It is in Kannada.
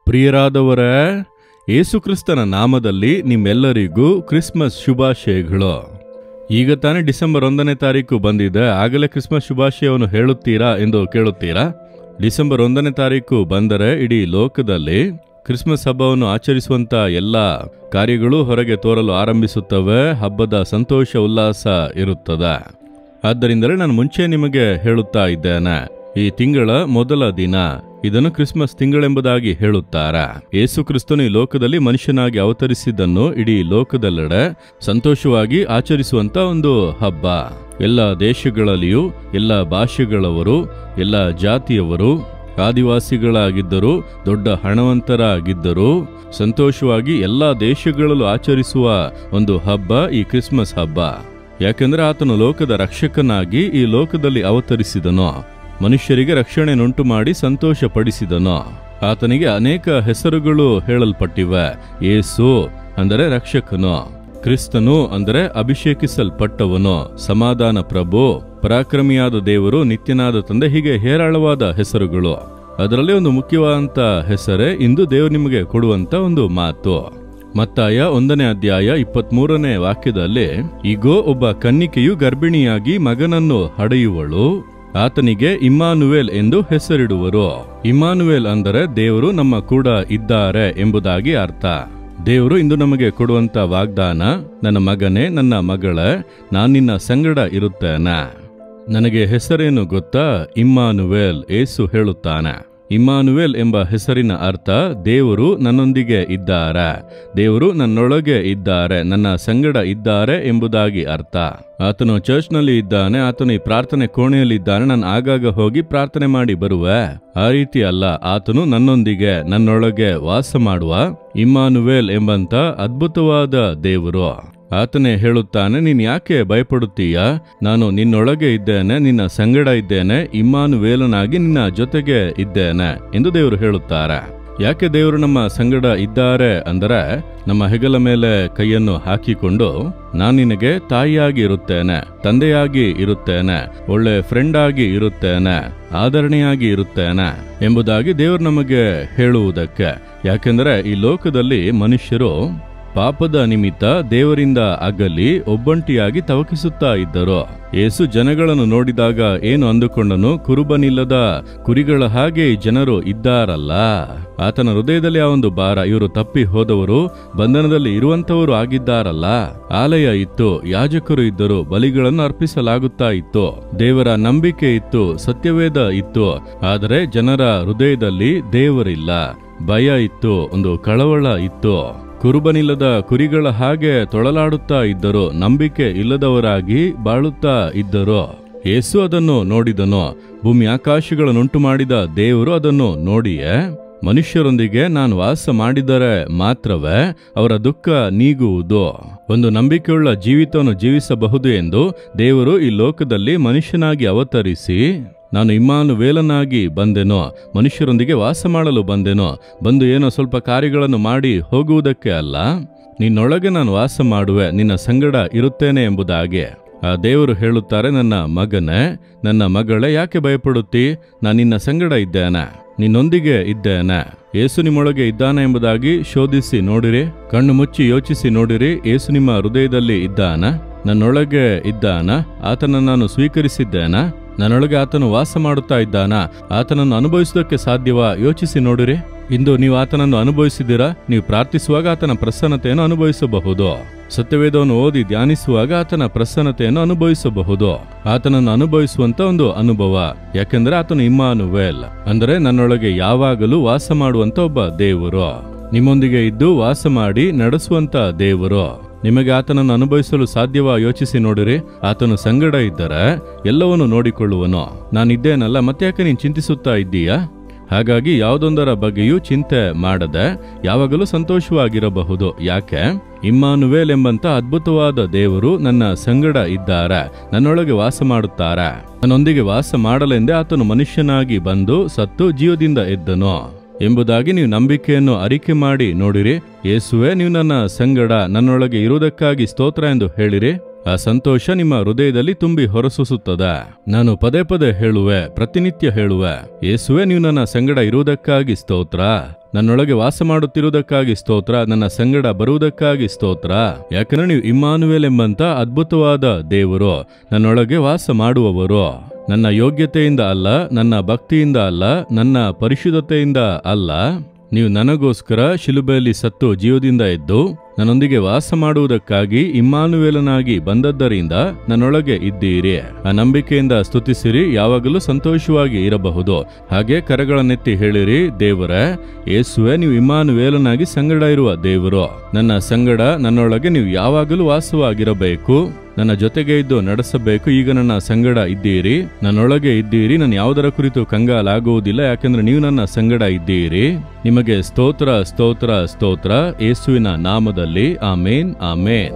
ಪ್ರಿಯರಾದವರೇ, ಯೇಸುಕ್ರಿಸ್ತನ ನಾಮದಲ್ಲಿ ನಿಮ್ಮೆಲ್ಲರಿಗೂ ಕ್ರಿಸ್ಮಸ್ ಶುಭಾಶಯಗಳು. ಈಗ ತಾನೇ ಡಿಸೆಂಬರ್ 1ನೇ ತಾರೀಕು ಬಂದಿದೆ, ಆಗಲೇ ಕ್ರಿಸ್ಮಸ್ ಶುಭಾಶಯವನ್ನು ಹೇಳುತ್ತೀರಾ ಎಂದು ಕೇಳುತ್ತೀರಾ? ಡಿಸೆಂಬರ್ 1ನೇ ತಾರೀಕು ಬಂದರೆ ಇಡೀ ಲೋಕದಲ್ಲಿ ಕ್ರಿಸ್ಮಸ್ ಹಬ್ಬವನ್ನು ಆಚರಿಸುವಂತ ಎಲ್ಲ ಕಾರ್ಯಗಳು ಹೊರಗೆ ತೋರಲು ಆರಂಭಿಸುತ್ತವೆ. ಹಬ್ಬದ ಸಂತೋಷ ಉಲ್ಲಾಸ ಇರುತ್ತದೆ. ಆದ್ದರಿಂದಲೇ ನಾನು ಮುಂಚೆ ನಿಮಗೆ ಹೇಳುತ್ತಾ ಇದ್ದೇನೆ, ಈ ತಿಂಗಳ ಮೊದಲ ದಿನ ಇದನ್ನು ಕ್ರಿಸ್ಮಸ್ ತಿಂಗಳೆಂಬುದಾಗಿ ಹೇಳುತ್ತಾರೆ. ಯೇಸು ಕ್ರಿಸ್ತನು ಈ ಲೋಕದಲ್ಲಿ ಮನುಷ್ಯನಾಗಿ ಅವತರಿಸಿದ್ದನ್ನು ಇಡೀ ಲೋಕದೆಲ್ಲೆಡೆ ಸಂತೋಷವಾಗಿ ಆಚರಿಸುವಂತ ಒಂದು ಹಬ್ಬ. ಎಲ್ಲ ದೇಶಗಳಲ್ಲಿಯೂ ಎಲ್ಲ ಭಾಷೆಗಳವರು, ಎಲ್ಲ ಜಾತಿಯವರು, ಆದಿವಾಸಿಗಳಾಗಿದ್ದರು, ದೊಡ್ಡ ಹಣವಂತರಾಗಿದ್ದರು, ಸಂತೋಷವಾಗಿ ಎಲ್ಲ ದೇಶಗಳಲ್ಲೂ ಆಚರಿಸುವ ಒಂದು ಹಬ್ಬ ಈ ಕ್ರಿಸ್ಮಸ್ ಹಬ್ಬ. ಯಾಕೆಂದ್ರೆ ಆತನು ಲೋಕದ ರಕ್ಷಕನಾಗಿ ಈ ಲೋಕದಲ್ಲಿ ಅವತರಿಸಿದನು, ಮನುಷ್ಯರಿಗೆ ರಕ್ಷಣೆಯನ್ನುಂಟು ಮಾಡಿ ಸಂತೋಷ ಪಡಿಸಿದನು. ಆತನಿಗೆ ಅನೇಕ ಹೆಸರುಗಳು ಹೇಳಲ್ಪಟ್ಟಿವೆ. ಯೇಸು ಅಂದರೆ ರಕ್ಷಕನು, ಕ್ರಿಸ್ತನು ಅಂದರೆ ಅಭಿಷೇಕಿಸಲ್ಪಟ್ಟವನು, ಸಮಾಧಾನ ಪ್ರಭು, ಪರಾಕ್ರಮಿಯಾದ ದೇವರು, ನಿತ್ಯನಾದ ತಂದೆ, ಹೀಗೆ ಹೇರಾಳವಾದ ಹೆಸರುಗಳು. ಅದರಲ್ಲಿ ಒಂದು ಮುಖ್ಯವಾದಂತ ಹೆಸರೇ ಇಂದು ದೇವರು ನಿಮಗೆ ಕೊಡುವಂತ ಒಂದು ಮಾತು. ಮತ್ತಾಯ 1ನೇ ಅಧ್ಯಾಯ 23ನೇ ವಾಕ್ಯದಲ್ಲಿ, ಇಗೋ ಒಬ್ಬ ಕನ್ನಿಕೆಯು ಗರ್ಭಿಣಿಯಾಗಿ ಮಗನನ್ನು ಹಡೆಯುವಳು, ಆತನಿಗೆ ಇಮ್ಮಾನುವೇಲ್ ಎಂದು ಹೆಸರಿಡುವರು. ಇಮ್ಮಾನುವೇಲ್ ಅಂದರೆ ದೇವರು ನಮ್ಮ ಕೂಡ ಇದ್ದಾರೆ ಎಂಬುದಾಗಿ ಅರ್ಥ. ದೇವರು ಇಂದು ನಮಗೆ ಕೊಡುವಂತ ವಾಗ್ದಾನ, ನನ್ನ ಮಗನೇ, ನನ್ನ ಮಗಳೇ, ನಾನು ನಿನ್ನ ಸಂಗಡ ಇರುತ್ತೇನೆ. ನನಗೆ ಹೆಸರೇನು ಗೊತ್ತಾ? ಇಮ್ಮಾನುವೇಲ್. ಯೇಸು ಹೇಳುತ್ತಾನೆ, ಇಮ್ಮಾನುವೇಲ್ ಎಂಬ ಹೆಸರಿನ ಅರ್ಥ ದೇವರು ನನ್ನೊಂದಿಗೆ ಇದ್ದಾರೆ, ದೇವರು ನನ್ನೊಳಗೆ ಇದ್ದಾರೆ, ನನ್ನ ಸಂಗಡ ಇದ್ದಾರೆ ಎಂಬುದಾಗಿ ಅರ್ಥ. ಆತನು ಚರ್ಚ್ನಲ್ಲಿ ಇದ್ದಾನೆ, ಆತನು ಈ ಪ್ರಾರ್ಥನೆ ಕೋಣೆಯಲ್ಲಿದ್ದಾನೆ, ನಾನು ಆಗಾಗ ಹೋಗಿ ಪ್ರಾರ್ಥನೆ ಮಾಡಿ ಬರುವೆ, ಆ ರೀತಿ ಅಲ್ಲ. ಆತನು ನನ್ನೊಂದಿಗೆ, ನನ್ನೊಳಗೆ ವಾಸ ಮಾಡುವ ಇಮ್ಮಾನುವೇಲ್ ಎಂಬಂತ ಅದ್ಭುತವಾದ ದೇವರು. ಆತನೇ ಹೇಳುತ್ತಾನೆ, ನೀನ್ ಯಾಕೆ ಭಯಪಡುತ್ತೀಯ? ನಾನು ನಿನ್ನೊಳಗೆ ಇದ್ದೇನೆ, ನಿನ್ನ ಸಂಗಡ ಇದ್ದೇನೆ, ಇಮ್ಮಾನುವೇಲನಾಗಿ ನಿನ್ನ ಜೊತೆಗೆ ಇದ್ದೇನೆ ಎಂದು ದೇವರು ಹೇಳುತ್ತಾರೆ. ಯಾಕೆ ದೇವರು ನಮ್ಮ ಸಂಗಡ ಇದ್ದಾರೆ ಅಂದರೆ, ನಮ್ಮ ಹೆಗಲ ಮೇಲೆ ಕೈಯನ್ನು ಹಾಕಿಕೊಂಡು, ನಾನು ನಿನಗೆ ತಾಯಿಯಾಗಿ ಇರುತ್ತೇನೆ, ತಂದೆಯಾಗಿ ಇರುತ್ತೇನೆ, ಒಳ್ಳೆ ಫ್ರೆಂಡ್ ಆಗಿ ಇರುತ್ತೇನೆ, ಆದರಣೆಯಾಗಿ ಇರುತ್ತೇನೆ ಎಂಬುದಾಗಿ ದೇವರು ನಮಗೆ ಹೇಳುವುದಕ್ಕೆ. ಯಾಕೆಂದರೆ ಈ ಲೋಕದಲ್ಲಿ ಮನುಷ್ಯರು ಪಾಪದ ನಿಮಿತ್ತ ದೇವರಿಂದ ಅಗಲಿ ಒಬ್ಬಂಟಿಯಾಗಿ ತವಕಿಸುತ್ತಾ ಇದ್ದರು. ಯೇಸು ಜನಗಳನ್ನು ನೋಡಿದಾಗ ಏನು ಅಂದುಕೊಂಡನು? ಕುರುಬನಿಲ್ಲದ ಕುರಿಗಳ ಹಾಗೆ ಈ ಜನರು ಇದ್ದಾರಲ್ಲ. ಆತನ ಹೃದಯದಲ್ಲಿ ಆ ಒಂದು ಭಾರ, ಇವರು ತಪ್ಪಿ ಹೋದವರು, ಬಂಧನದಲ್ಲಿ ಇರುವಂತವರು ಆಗಿದ್ದಾರಲ್ಲ. ಆಲಯ ಇತ್ತು, ಯಾಜಕರು ಇದ್ದರು, ಬಲಿಗಳನ್ನು ಅರ್ಪಿಸಲಾಗುತ್ತಾ ಇತ್ತು, ದೇವರ ನಂಬಿಕೆ ಇತ್ತು, ಸತ್ಯವೇದ ಇತ್ತು. ಆದರೆ ಜನರ ಹೃದಯದಲ್ಲಿ ದೇವರಿಲ್ಲ, ಭಯ ಇತ್ತು, ಒಂದು ಕಳವಳ ಇತ್ತು. ಕುರುಬನಿಲ್ಲದ ಕುರಿಗಳ ಹಾಗೆ ತೊಳಲಾಡುತ್ತಾ ಇದ್ದರು, ನಂಬಿಕೆ ಇಲ್ಲದವರಾಗಿ ಬಾಳುತ್ತಾ ಇದ್ದರು. ಯೇಸು ಅದನ್ನು ನೋಡಿದನು. ಭೂಮಿ ಆಕಾಶಗಳನ್ನುಂಟು ಮಾಡಿದ ದೇವರು ಅದನ್ನು ನೋಡಿಯೇ, ಮನುಷ್ಯರೊಂದಿಗೆ ನಾನು ವಾಸ ಮಾಡಿದರೆ ಮಾತ್ರವೇ ಅವರ ದುಃಖ ನೀಗುವುದು, ಒಂದು ನಂಬಿಕೆಯುಳ್ಳ ಜೀವಿತವನ್ನು ಜೀವಿಸಬಹುದು ಎಂದು ದೇವರು ಈ ಲೋಕದಲ್ಲಿ ಮನುಷ್ಯನಾಗಿ ಅವತರಿಸಿ, ನಾನು ಇಮ್ಮಾನುವೇಲನಾಗಿ ಬಂದೆನೋ, ಮನುಷ್ಯರೊಂದಿಗೆ ವಾಸ ಮಾಡಲು ಬಂದೆನೋ, ಬಂದು ಏನೋ ಸ್ವಲ್ಪ ಕಾರ್ಯಗಳನ್ನು ಮಾಡಿ ಹೋಗುವುದಕ್ಕೆ ಅಲ್ಲ, ನಿನ್ನೊಳಗೆ ನಾನು ವಾಸ ಮಾಡುವೆ, ನಿನ್ನ ಸಂಗಡ ಇರುತ್ತೇನೆ ಎಂಬುದಾಗಿ. ಆ ದೇವರು ಹೇಳುತ್ತಾರೆ, ನನ್ನ ಮಗನೇ, ನನ್ನ ಮಗಳೇ, ಯಾಕೆ ಭಯಪಡುತ್ತಿ? ನಾನು ನಿನ್ನ ಸಂಗಡ ಇದ್ದೇನೆ, ನಿನ್ನೊಂದಿಗೆ ಇದ್ದೇನೆ. ಯೇಸು ನಿಮ್ಮೊಳಗೆ ಇದ್ದಾನೆ ಎಂಬುದಾಗಿ ಶೋಧಿಸಿ ನೋಡಿರಿ, ಕಣ್ಣು ಮುಚ್ಚಿ ಯೋಚಿಸಿ ನೋಡಿರಿ. ಯೇಸು ನಿಮ್ಮ ಹೃದಯದಲ್ಲಿ ಇದ್ದಾನ? ನನ್ನೊಳಗೆ ಇದ್ದಾನ? ಆತನನ್ನು ನಾನು ಸ್ವೀಕರಿಸಿದ್ದೇನ? ನನ್ನೊಳಗೆ ಆತನು ವಾಸ ಮಾಡುತ್ತಾ ಇದ್ದಾನ? ಆತನನ್ನು ಅನುಭವಿಸುವುದಕ್ಕೆ ಸಾಧ್ಯವಾ? ಯೋಚಿಸಿ ನೋಡಿರಿ. ಇಂದು ನೀವು ಆತನನ್ನು ಅನುಭವಿಸಿದ್ದೀರಾ? ನೀವು ಪ್ರಾರ್ಥಿಸುವಾಗ ಆತನ ಪ್ರಸನ್ನತೆಯನ್ನು ಅನುಭವಿಸಬಹುದು, ಸತ್ಯವೇದವನ್ನು ಓದಿ ಧ್ಯಾನಿಸುವಾಗ ಆತನ ಪ್ರಸನ್ನತೆಯನ್ನು ಅನುಭವಿಸಬಹುದು. ಆತನನ್ನು ಅನುಭವಿಸುವಂತ ಒಂದು ಅನುಭವ. ಯಾಕೆಂದ್ರೆ ಆತನು ಇಮ್ಮಾನುವೇಲ್ ಅಂದರೆ ನನ್ನೊಳಗೆ ಯಾವಾಗಲೂ ವಾಸ ಮಾಡುವಂತ ಒಬ್ಬ ದೇವರು, ನಿಮ್ಮೊಂದಿಗೆ ಇದ್ದು ವಾಸ ಮಾಡಿ ನಡೆಸುವಂತ ದೇವರು. ನಿಮಗೆ ಆತನನ್ನು ಅನುಭವಿಸಲು ಸಾಧ್ಯವಾ? ಯೋಚಿಸಿ ನೋಡಿರಿ. ಆತನು ಸಂಗಡ ಇದ್ದರೆ ಎಲ್ಲವನ್ನೂ ನೋಡಿಕೊಳ್ಳುವನು. ನಾನಿದ್ದೇನಲ್ಲ, ಮತ್ತೆ ಯಾಕೆ ನೀನು ಚಿಂತಿಸುತ್ತಾ ಇದ್ದೀಯಾ? ಹಾಗಾಗಿ ಯಾವುದೊಂದರ ಬಗ್ಗೆಯೂ ಚಿಂತೆ ಮಾಡದೆ ಯಾವಾಗಲೂ ಸಂತೋಷವಾಗಿರಬಹುದು. ಯಾಕೆ? ಇಮ್ಮಾನುವೇಲ್ ಎಂಬಂತ ಅದ್ಭುತವಾದ ದೇವರು ನನ್ನ ಸಂಗಡ ಇದ್ದಾರೆ, ನನ್ನೊಳಗೆ ವಾಸ ಮಾಡುತ್ತಾರೆ. ನನ್ನೊಂದಿಗೆ ವಾಸ ಮಾಡಲೆಂದೇ ಆತನು ಮನುಷ್ಯನಾಗಿ ಬಂದು ಸತ್ತು ಜೀವದಿಂದ ಎದ್ದನು ಎಂಬುದಾಗಿ ನೀವು ನಂಬಿಕೆಯನ್ನು ಅರಿಕೆ ಮಾಡಿ ನೋಡಿರಿ. ಯೇಸುವೆ, ನೀವು ನನ್ನ ಸಂಗಡ ನನ್ನೊಳಗೆ ಇರುವುದಕ್ಕಾಗಿ ಸ್ತೋತ್ರ ಎಂದು ಹೇಳಿರಿ. ಆ ಸಂತೋಷ ನಿಮ್ಮ ಹೃದಯದಲ್ಲಿ ತುಂಬಿ ಹೊರಸೂಸುತ್ತದೆ. ನಾನು ಪದೇ ಪದೇ ಹೇಳುವೆ, ಪ್ರತಿನಿತ್ಯ ಹೇಳುವೆ, ಯೇಸುವೆ ನೀವು ನನ್ನ ಸಂಗಡ ಇರುವುದಕ್ಕಾಗಿ ಸ್ತೋತ್ರ, ನನ್ನೊಳಗೆ ವಾಸ ಮಾಡುತ್ತಿರುವುದಕ್ಕಾಗಿ ಸ್ತೋತ್ರ, ನನ್ನ ಸಂಗಡ ಬರುವುದಕ್ಕಾಗಿ ಸ್ತೋತ್ರ. ಯಾಕಂದ್ರೆ ನೀವು ಇಮ್ಮಾನುವೇಲ್ ಎಂಬಂತ ಅದ್ಭುತವಾದ ದೇವರು, ನನ್ನೊಳಗೆ ವಾಸ ಮಾಡುವವರು. ನನ್ನ ಯೋಗ್ಯತೆಯಿಂದ ಅಲ್ಲ, ನನ್ನ ಭಕ್ತಿಯಿಂದ ಅಲ್ಲ, ನನ್ನ ಪರಿಶುದ್ಧತೆಯಿಂದ ಅಲ್ಲ, ನೀವು ನನಗೋಸ್ಕರ ಶಿಲುಬೆಯಲ್ಲಿ ಸತ್ತು ಜೀವದಿಂದ ಎದ್ದು ನನ್ನೊಂದಿಗೆ ವಾಸ ಮಾಡುವುದಕ್ಕಾಗಿ ಇಮ್ಮಾನುವೇಲನಾಗಿ ಬಂದದ್ದರಿಂದ ನನ್ನೊಳಗೆ ಇದ್ದೀರಿ. ಆ ನಂಬಿಕೆಯಿಂದ ಸ್ತುತಿಸಿರಿ, ಯಾವಾಗಲೂ ಸಂತೋಷವಾಗಿ ಇರಬಹುದು. ಹಾಗೆ ಕರಗಳನ್ನೆತ್ತಿ ಹೇಳಿರಿ, ದೇವರೇ, ಯೇಸುವೆ ನೀವು ಇಮ್ಮಾನುವೇಲನಾಗಿ ಸಂಗಡ ಇರುವ ದೇವರು, ನನ್ನ ಸಂಗಡ ನನ್ನೊಳಗೆ ನೀವು ಯಾವಾಗಲೂ ವಾಸವಾಗಿರಬೇಕು, ನನ್ನ ಜೊತೆಗೆ ಇದ್ದು ನಡೆಸಬೇಕು. ಈಗ ನನ್ನ ಸಂಗಡ ಇದ್ದೀರಿ, ನನ್ನೊಳಗೆ ಇದ್ದೀರಿ, ನಾನು ಯಾವುದರ ಕುರಿತು ಕಂಗಾಲಾಗುವುದಿಲ್ಲ, ಯಾಕೆಂದ್ರೆ ನೀವು ನನ್ನ ಸಂಗಡ ಇದ್ದೀರಿ. ನಿಮಗೆ ಸ್ತೋತ್ರ ಸ್ತೋತ್ರ ಸ್ತೋತ್ರ, ಯೇಸುವಿನ ನಾಮದಲ್ಲಿ ಆಮೇನ್ ಆಮೇನ್.